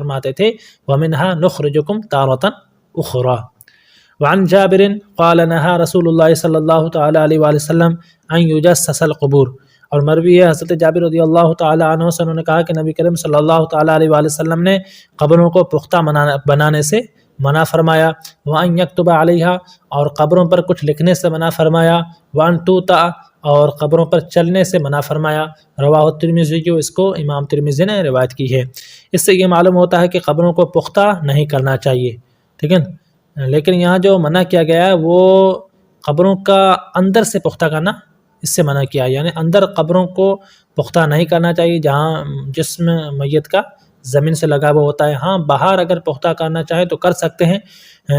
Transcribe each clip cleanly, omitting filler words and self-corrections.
فرماتے تھے وَمِنْهَا نُخْرِجُكُمْ تَارَةً أُخْرَى. وعن جابر قال نهى رسول اللہ صلی اللہ تعالیٰ علیہ وآلہ وسلم ان یجسس القبور. اور مروی ہے حضرت جابر رضی اللہ تعالیٰ عنہ سے، انہوں نے کہا کہ نبی کریم صلی اللہ تعالیٰ علیہ وآلہ وسلم نے قبروں کو پختہ بنانے سے منع فرمایا. وَأَن يَكْتُبَ عَلَيْهَا، اور قبروں پر کچھ لکھنے سے منع فرمایا. وَأَن تُوطَأَ، اور قبروں پر چلنے سے منع فرمایا. رواہ الترمذی، جو اس کو امام ترمذی نے روایت کی ہے. اس سے یہ معلوم ہوتا ہے کہ قبروں کو پختہ نہیں کرنا چاہیے، ٹھیک ہے. لیکن یہاں جو منع کیا گیا ہے وہ قبروں کا اندر سے پختہ کرنا، اس سے منع کیا، یعنی اندر قبروں کو پختہ نہیں کرنا چاہیے جہاں جسم میت کا زمین سے لگا ہوا ہوتا ہے. ہاں باہر اگر پختہ کرنا چاہیں تو کر سکتے ہیں،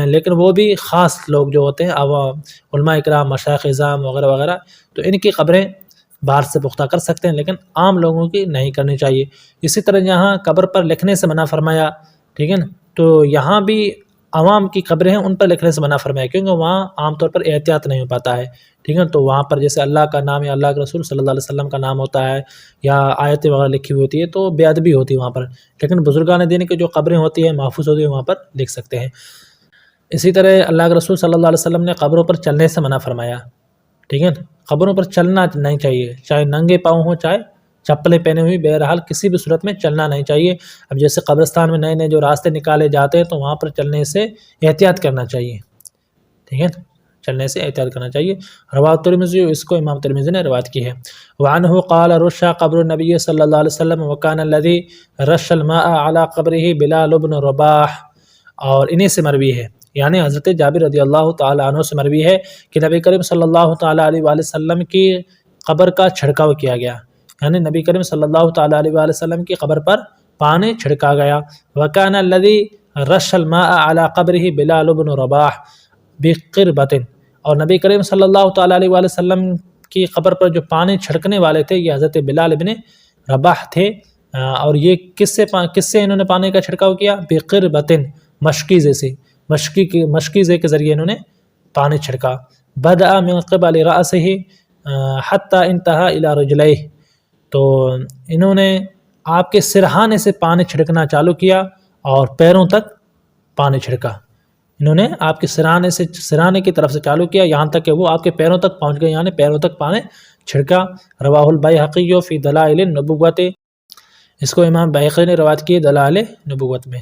لیکن وہ بھی خاص لوگ جو ہوتے ہیں علماء اکرام، مشائخ اعظام وغیرہ وغیرہ، تو ان کی قبریں باہر سے پختہ کر سکتے ہیں، لیکن عام لوگوں کی نہیں کرنی چاہیے. اسی طرح یہاں قبر پر لکھنے سے منع فرمایا، ٹھیک ہے نا. تو یہاں بھی عوام کی قبریں ہیں ان پر لکھنے سے منع فرمایا، کیونکہ وہاں عام طور پر احتیاط نہیں ہو پاتا ہے، ٹھیک ہے. تو وہاں پر جیسے اللہ کا نام یا اللہ کے رسول صلی اللہ علیہ وسلم کا نام ہوتا ہے یا آیتیں وغیرہ لکھی ہوئی ہوتی ہے تو بے ادبی ہوتی ہے وہاں پر. لیکن بزرگان دین کی جو قبریں ہوتی ہیں محفوظ ہوتی ہیں وہاں پر لکھ سکتے ہیں. اسی طرح اللہ کے رسول صلی اللہ علیہ وسلم نے قبروں پر چلنے سے منع فرمایا، ٹھیک ہے. قبروں پر چلنا نہیں چاہیے، چاہے ننگے پاؤں ہوں چاہے چپلیں پہنے ہوئی، بہرحال کسی بھی صورت میں چلنا نہیں چاہیے. اب جیسے قبرستان میں نئے نئے جو راستے نکالے جاتے ہیں تو وہاں پر چلنے سے احتیاط کرنا چاہیے، ٹھیک ہے، چلنے سے احتیاط کرنا چاہیے. رواہ الترمذی، اس کو امام ترمذی نے روایت کی ہے. وعنہ قال رش قبر النبی صلی اللہ علیہ وسلم وکان الذی رش الماء علی قبرہ بلال بن رباح. اور انہیں سے مروی ہے، یعنی حضرت جابر رضی اللہ تعالیٰ عنہ سے مروی ہے کہ نبی کریم صلی اللہ تعالیٰ علیہ وآلہ وسلم کی قبر کا چھڑکاؤ کیا گیا، یعنی نبی کریم صلی اللہ تعالیٰ علیہ وآلہ وسلم کی قبر پر پانی چھڑکا گیا. وکان الذی رش الماء علی قبرہ بلال بن رباح بقربۃ. اور نبی کریم صلی اللہ تعالیٰ علیہ وآلہ وسلم کی قبر پر جو پانی چھڑکنے والے تھے یہ حضرت بلال بن رباح تھے. اور یہ کس سے انہوں نے پانی کا چھڑکاؤ کیا؟ بقربۃ، مشکیزے سے، مشکیزے کے ذریعے انہوں نے پانی چھڑکا. بدأ من قبل رأسہ حتی انتہا الی رجلیہ. تو انہوں نے آپ کے سرہانے سے پانی چھڑکنا چالو کیا اور پیروں تک پانی چھڑکا. انہوں نے آپ کے سرہانے کی طرف سے چالو کیا یہاں تک کہ وہ آپ کے پیروں تک پہنچ گئے، یعنی پیروں تک پانی چھڑکا. رواہ البیہقی فی دلائل النبوۃ. اس کو امام بیہقی نے روایت کی دلائل نبوت میں.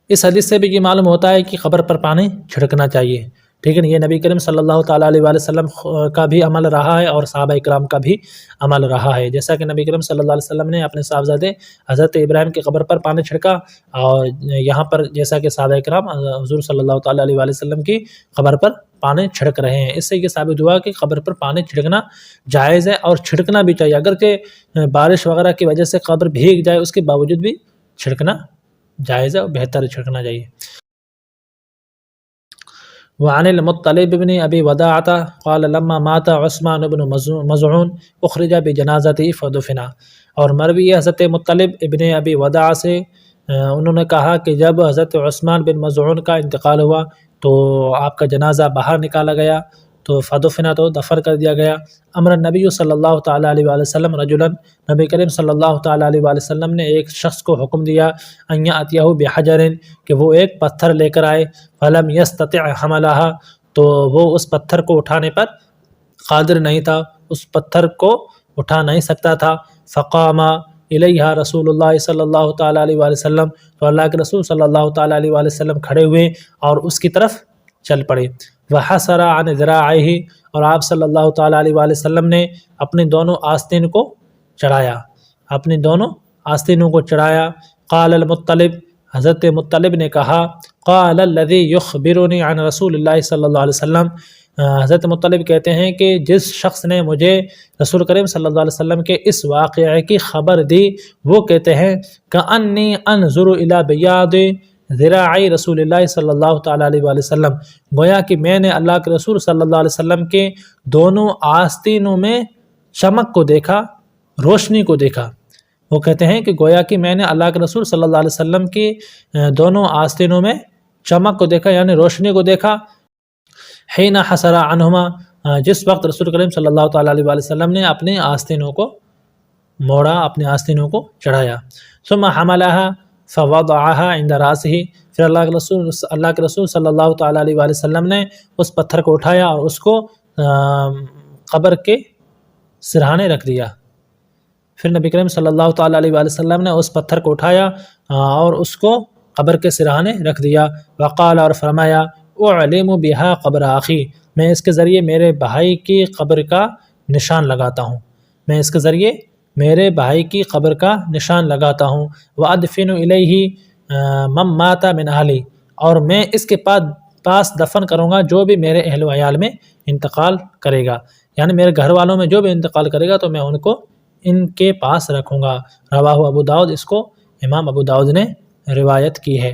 اس حدیث سے بھی یہ معلوم ہوتا ہے کہ قبر پر پانی چھڑکنا چاہیے، ٹھیک ہے. یہ نبی کریم صلی اللہ تعالیٰ علیہ وآلہ وسلم کا بھی عمل رہا ہے اور صحابہ اکرام کا بھی عمل رہا ہے. جیسا کہ نبی کریم صلی اللہ علیہ وسلم نے اپنے صاحبزادے حضرت ابراہیم کی قبر پر پانی چھڑکا، اور یہاں پر جیسا کہ صحابہ اکرام حضور صلی اللہ تعالیٰ علیہ وآلہ وسلم کی قبر پر پانی چھڑک رہے ہیں. اس سے یہ ثابت ہوا کہ قبر پر پانی چھڑکنا جائز ہے اور چھڑکنا بھی چاہیے. اگرچہ بارش وغیرہ کی وجہ سے قبر بھیگ جائے اس کے باوجود بھی چھڑکنا جائز ہے اور بہتر چھڑکنا چاہیے. وعن المطلب بن ابی وداعۃ قال لما مات عثمان بن مظعون اخرج بجنازته فدفن. اور مروی حضرت مطلب ابن ابی وداع سے انہوں نے کہا کہ جب حضرت عثمان بن مظعون کا انتقال ہوا تو آپ کا جنازہ باہر نکالا گیا، تو فدفن، تو دفن کر دیا گیا. امر النبی صلی اللہ تعالیٰ علیہ وآلہ وسلم رجلا. نبی کریم صلی اللہ تعالیٰ علیہ وآلہ وسلم نے ایک شخص کو حکم دیا ان یأتیہ بحجر، کہ وہ ایک پتھر لے کر آئے. فلم یستطع حملها، تو وہ اس پتھر کو اٹھانے پر قادر نہیں تھا، اس پتھر کو اٹھا نہیں سکتا تھا. فقام الیہا رسول اللہ صلی اللہ تعالیٰ علیہ وآلہ وسلم، تو اللہ کے رسول صلی اللہ تعالیٰ علیہ وآلہ وسلم کھڑے ہوئے اور اس کی طرف چل پڑے. وحسر عن ذراعیہ، اور آپ صلی اللہ تعالیٰ علیہ وآلہ وسلم نے اپنے دونوں آستین کو چڑھایا، اپنی دونوں آستینوں کو چڑھایا. قال المطلب، حضرت مطلب نے کہا قال الذی یخبرنی عن رسول اللہ صلی اللہ علیہ وسلم. حضرت مطلب کہتے ہیں کہ جس شخص نے مجھے رسول کریم صلی اللہ علیہ وسلم کے اس واقعے کی خبر دی وہ کہتے ہیں کأنی انظر الی بیاض ذراعی رسول اللہ صلی اللہ تعالیٰ علیہ وآلہ وسلم، گویا کہ میں نے اللہ کے رسول صلی اللہ علیہ وسلم کے دونوں آستینوں میں چمک کو دیکھا، روشنی کو دیکھا. وہ کہتے ہیں کہ گویا کہ میں نے اللہ کے رسول صلی اللہ علیہ وسلم کی دونوں آستینوں میں چمک کو دیکھا، یعنی روشنی کو دیکھا. حین حسر عنہما، جس وقت رسول کریم صلی اللہ تعالیٰ علیہ وآلہ وسلم نے اپنے آستینوں کو موڑا، اپنے آستینوں کو چڑھایا. ثم حملها فوضعها عند راسه، پھر اللہ کے رسول صلی اللہ تعالیٰ علیہ وآلہ وسلم نے اس پتھر کو اٹھایا اور اس کو قبر کے سرہانے رکھ دیا۔ پھر نبی کریم صلی اللہ تعالیٰ علیہ وآلہ وسلم نے اس پتھر کو اٹھایا اور اس کو قبر کے سرہانے رکھ دیا۔ وقال، اور فرمایا، اعلم بها قبر اخی، میں اس کے ذریعے میرے بھائی کی قبر کا نشان لگاتا ہوں، میں اس کے ذریعے میرے بھائی کی قبر کا نشان لگاتا ہوں۔ وادفن الیہ من مات من اہلی، اور میں اس کے پاس دفن کروں گا جو بھی میرے اہل و عیال میں انتقال کرے گا، یعنی میرے گھر والوں میں جو بھی انتقال کرے گا تو میں ان کو ان کے پاس رکھوں گا۔ رواہ ابو داؤد، اس کو امام ابو داؤد نے روایت کی ہے۔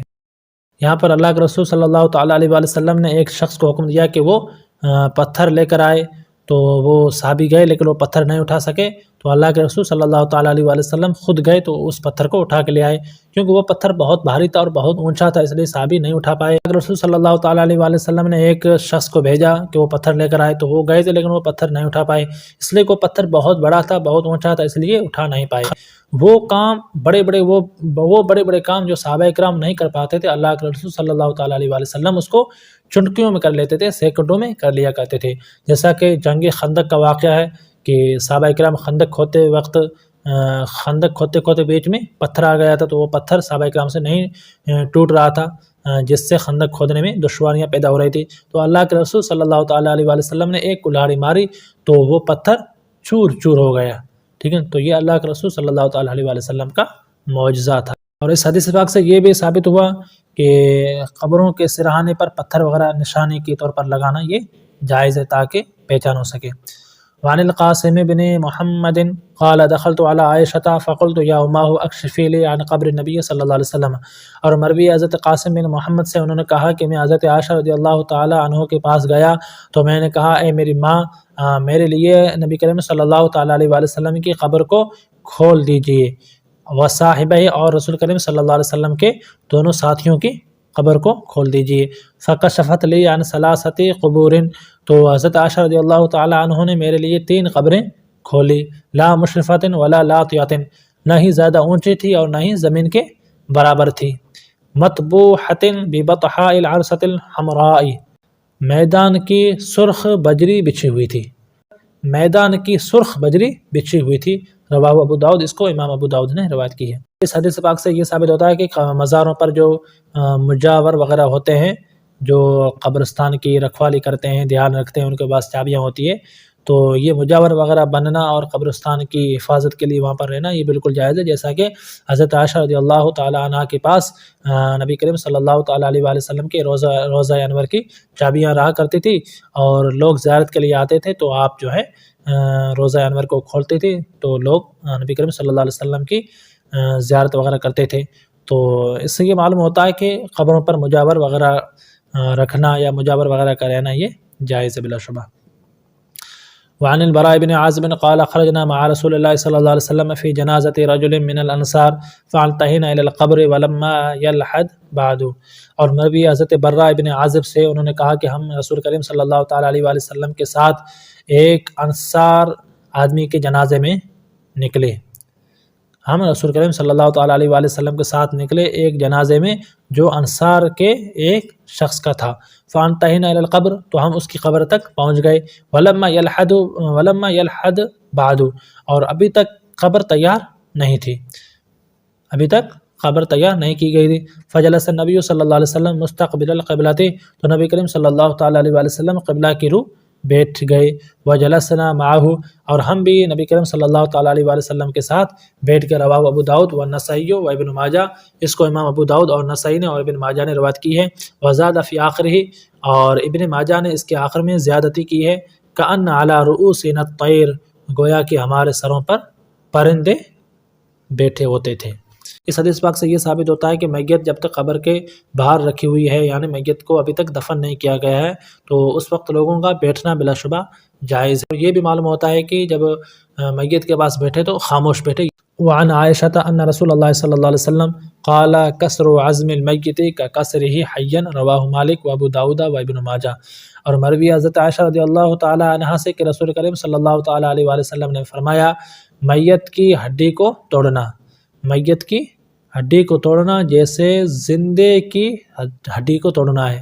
یہاں پر اللہ کے رسول صلی اللہ تعالیٰ علیہ وآلہ وسلم نے ایک شخص کو حکم دیا کہ وہ پتھر لے کر آئے، تو وہ صحابی گئے لیکن وہ پتھر نہیں اٹھا سکے، تو اللہ کے رسول صلی اللہ تعالیٰ علیہ وآلہ وسلم خود گئے تو اس پتھر کو اٹھا کے لے آئے، کیونکہ وہ پتھر بہت بھاری تھا اور بہت اونچا تھا، اس لیے صحابی نہیں اٹھا پائے۔ اللہ کے رسول صلی اللہ تعالیٰ علیہ وآلہ وسلم نے ایک شخص کو بھیجا کہ وہ پتھر لے کر آئے، تو وہ گئے تھے لیکن وہ پتھر نہیں اٹھا پائے، اس لیے وہ پتھر بہت بڑا تھا، بہت اونچا تھا، اس لیے اٹھا نہیں پائے۔ وہ کام بڑے بڑے کام جو صحابہ کرام نہیں کر پاتے تھے، اللہ کے رسول صلی اللہ تعالیٰ علیہ وآلہ وسلم اس کو چٹکیوں میں کر لیتے تھے، سیکنڈوں میں کر لیا کرتے تھے۔ جیسا کہ جنگ خندق کا واقعہ ہے کہ صحابہ کرام خندق کھودتے وقت خندق کھودتے بیچ میں پتھر آ گیا تھا، تو وہ پتھر صحابہ کرام سے نہیں ٹوٹ رہا تھا، جس سے خندق کھودنے میں دشواریاں پیدا ہو رہی تھی، تو اللہ کے رسول صلی اللہ تعالیٰ علیہ وآلہ وسلم نے ایک کلہاڑی ماری تو وہ پتھر چور چور ہو گیا، ٹھیک ہے۔ تو یہ اللہ کے رسول صلی اللہ تعالیٰ علیہ وآلہ وسلم کا معجزہ تھا۔ اور اس حدیث پاک سے یہ بھی ثابت ہوا کہ قبروں کے سرہانے پر پتھر وغیرہ نشانی کے طور پر لگانا یہ جائز ہے تاکہ پہچان ہو سکے۔ وعن القاسم بن محمد قال دخلت على عائشة فقلت يا اماه اكشفي لي عن قبر النبي صلی اللہ علیہ وسلم، اور مروی حضرت قاسم بن محمد سے انہوں نے کہا کہ میں حضرت عائشہ رضی اللہ تعالی عنہ کے پاس گیا تو میں نے کہا، اے میری ماں، میرے لیے نبی کریم صلی اللہ تعالی علیہ وآلہ وسلم کی قبر کو کھول دیجیے، وصاحبہ، اور رسول کریم صلی اللہ علیہ وسلم کے دونوں ساتھیوں کی قبر کو کھول دیجیے۔ فکشفت لی عن ثلاثۃ قبور، تو حضرت عائشہ رضی اللہ تعالی عنہ نے میرے لیے 3 قبریں کھولی، لا مشرفۃ ولا لاطیۃ، نہ ہی زیادہ اونچی تھی اور نہ ہی زمین کے برابر تھی، مطبوحۃ ببطحاء العرصۃ الحمراء، میدان کی سرخ بجری بچھی ہوئی تھی، میدان کی سرخ بجری بچھی ہوئی تھی۔ رواہ ابو داؤد، اس کو امام ابو داؤد نے روایت کی ہے۔ اس حدیث پاک سے یہ ثابت ہوتا ہے کہ مزاروں پر جو مجاور وغیرہ ہوتے ہیں، جو قبرستان کی رکھوالی کرتے ہیں، دھیان رکھتے ہیں، ان کے پاس چابیاں ہوتی ہے، تو یہ مجاور وغیرہ بننا اور قبرستان کی حفاظت کے لیے وہاں پر رہنا یہ بالکل جائز ہے، جیسا کہ حضرت عائشہ رضی اللہ تعالی عنہ کے پاس نبی کریم صلی اللہ تعالی علیہ وآلہ وسلم کے روضہ انور کی چابیاں رہا کرتی تھی، اور لوگ زیارت کے لیے آتے تھے تو آپ جو ہے روضہ انور کو کھولتے تھے تو لوگ نبی کریم صلی اللہ علیہ وسلم کی زیارت وغیرہ کرتے تھے۔ تو اس سے یہ معلوم ہوتا ہے کہ قبروں پر مجاور وغیرہ رکھنا یا مجاور وغیرہ کا رہنا یہ جائز ہے بلا شبہ۔ وعن البراء بن عازب قال خرجنا مع رسول الله صلی اللہ علیہ وسلم في جنازة رجل من الانصار فالتهينا الى القبر ولما يلحد بعد، اور مروی حضرت براء بن عازب سے انہوں نے کہا کہ ہم رسول کریم صلی اللہ تعالی علیہ وآلہ وسلم کے ساتھ ایک انصار آدمی کے جنازے میں نکلے، ہم رسول کریم صلی اللہ تعالی علیہ وآلہ وسلم کے ساتھ نکلے ایک جنازے میں جو انصار کے ایک شخص کا تھا، فانتہینا الی القبر، تو ہم اس کی قبر تک پہنچ گئے، ولما یلحد بعد، اور ابھی تک قبر تیار نہیں تھی، ابھی تک قبر تیار نہیں کی گئی تھی۔ فجلس النبی صلی اللہ علیہ وسلم مستقبل القبلۃ، تو نبی کریم صلی اللہ تعالی علیہ وآلہ وسلم قبلہ کی رو بیٹھ گئے، وجلسنا معه، اور ہم بھی نبی کریم صلی اللہ تعالی علیہ وآلہ وسلم کے ساتھ بیٹھ کے۔ رواہ ابو داؤد والنسائی و ابن ماجہ، اس کو امام ابو داؤد اور نسائی نے اور ابن ماجہ نے روایت کی ہے۔ وزاد فی آخرہ، اور ابن ماجہ نے اس کے آخر میں زیادتی کی ہے، کأن علی رؤوسنا الطیر، گویا کہ ہمارے سروں پر پرندے بیٹھے ہوتے تھے۔ اس حدیث پاک سے یہ ثابت ہوتا ہے کہ میت جب تک قبر کے باہر رکھی ہوئی ہے، یعنی میت کو ابھی تک دفن نہیں کیا گیا ہے، تو اس وقت لوگوں کا بیٹھنا بلا شبہ جائز ہے۔ یہ بھی معلوم ہوتا ہے کہ جب میت کے پاس بیٹھے تو خاموش بیٹھے۔ وعن عائشة ان رسول اللہ صلی اللہ علیہ وسلم قال کسر عظم المیت ککسرہ حیا، رواہ مالک و ابو داؤد و ابن ماجہ، اور مروی حضرت عائشہ رضی اللہ تعالی عنہا سے کہ رسول کریم صلی اللہ تعالی علیہ وآلہ وسلم نے فرمایا، میت کی ہڈی کو توڑنا، میت کی ہڈی کو توڑنا جیسے زندے کی ہڈی کو توڑنا ہے،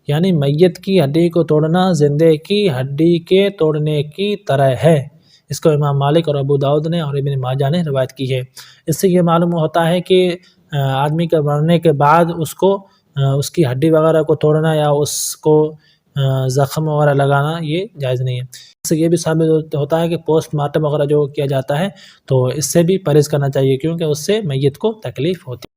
یعنی میت کی ہڈی کو توڑنا زندے کی ہڈی کے توڑنے کی طرح ہے۔ اس کو امام مالک اور ابو داؤد نے اور ابن ماجہ نے روایت کی ہے۔ اس سے یہ معلوم ہوتا ہے کہ آدمی کے مرنے کے بعد اس کی ہڈی وغیرہ کو توڑنا یا اس کو زخم وغیرہ لگانا یہ جائز نہیں ہے۔ اس سے یہ بھی ثابت ہوتا ہے کہ پوسٹ مارٹم وغیرہ جو کیا جاتا ہے تو اس سے بھی پرہیز کرنا چاہیے، کیونکہ اس سے میت کو تکلیف ہوتی ہے۔